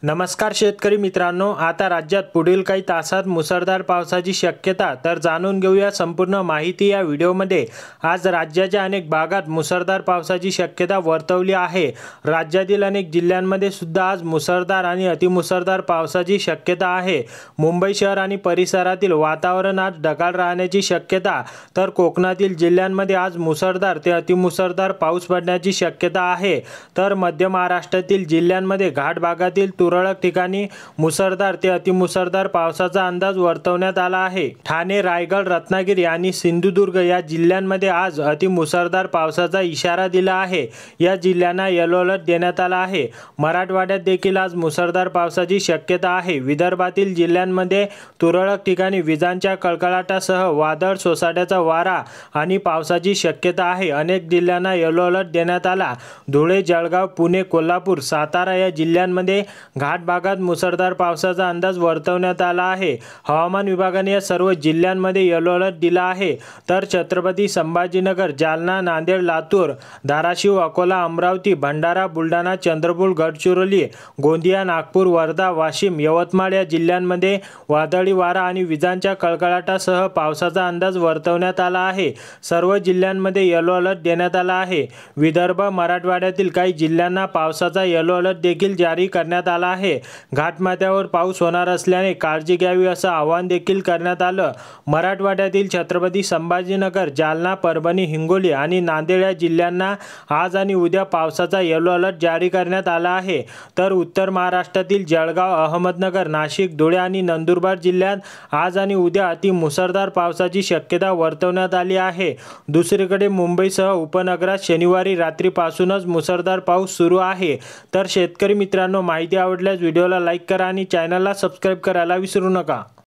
नमस्कार शेतकरी मित्रांनो, आता राज्यात पुढील काही तासात मुसळधार पावसाची शक्यता तर जाणून घेऊया संपूर्ण माहिती या व्हिडिओमध्ये। आज राज्याच्या अनेक भागात मुसळधार पावसाची शक्यता वर्तवली आहे। राज्यातील अनेक जिल्ह्यांमध्ये सुद्धा आज मुसळधार आणि अतिमुसळधार पावसाची शक्यता आहे। मुंबई शहर आणि परिसरातील वातावरण आज ढगाळ राहण्याची शक्यता, तर कोकणातील जिल्ह्यांमध्ये आज मुसळधार ते अतिमुसळधार पाऊस पडण्याची शक्यता आहे। तर मध्य महाराष्ट्रातील जिल्ह्यांमध्ये घाट भागातील तुरळक ठिकाणी मुसळधार ते अतिमुसळधार पावसाचा अंदाज वर्तवण्यात आला आहे। ठाणे, रायगड, रत्नागिरी आणि सिंधुदुर्ग या जिल्ह्यांमध्ये आज अतिमुसळधार पावसाचा इशारा दिला आहे। या जिल्ह्यांना येलो अलर्ट देण्यात आला आहे। मराठवाड्यात देखील आज मुसळधार पावसाची शक्यता आहे। विदर्भातील जिल्ह्यांमध्ये तुरळक ठिकाणी विजांच्या कडकडाटासह वादळ, सोसाट्याचा वारा आणि पावसाची शक्यता आहे। अनेक जिल्ह्यांना येलो अलर्ट देण्यात आला। धुळे, जळगाव, पुणे, कोल्हापूर, सातारा या जिल्ह्यांमध्ये घाट भागात मुसळधार पावसाचा अंदाज वर्तवण्यात आला आहे। हवामान विभागाने या सर्व जिल्ह्यांमध्ये येलो अलर्ट दिला आहे। तर छत्रपती संभाजीनगर, जालना, नांदेड, लातूर, धाराशिव, अकोला, अमरावती, भंडारा, बुलढाणा, चंद्रपूर, गडचिरोली, गोंदिया, नागपूर, वर्धा, वाशिम, यवतमाळ या जिल्ह्यांमध्ये वादळी वारा आणि विजांच्या कडकडाटासह पावसाचा अंदाज वर्तवण्यात आला आहे। सर्व जिल्ह्यांमध्ये येलो अलर्ट देण्यात आला आहे। विदर्भ, मराठवाड्यातील काही जिल्ह्यांना पावसाचा येलो अलर्ट देखील जारी करण्यात आला आहे। घाटमाथ्यावर पाऊस होणार असल्याने काळजी घ्यावी असं आवाहन देखील करण्यात आलं। मराठवाड्यातील छत्रपती संभाजीनगर, जालना, परभणी, हिंगोली आणि नांदेड या जिल्ह्यांना आज आणि उद्या पावसाचा येलो अलर्ट जारी करण्यात आला आहे। तर उत्तर महाराष्ट्रातील जळगाव, अहमदनगर, नाशिक, धुळे आणि नंदुरबार जिल्ह्यात आज आणि उद्या अतिमुसळधार पावसाची शक्यता वर्तवण्यात आली आहे। दुसरीकडे मुंबईसह उपनगरात शनिवारी रात्रीपासूनच मुसळधार पाऊस सुरू आहे। तर शेतकरी मित्रांनो, माहिती आवडल्यास व्हिडिओला लाईक करा आणि चॅनलला सबस्क्राईब करायला विसरू नका।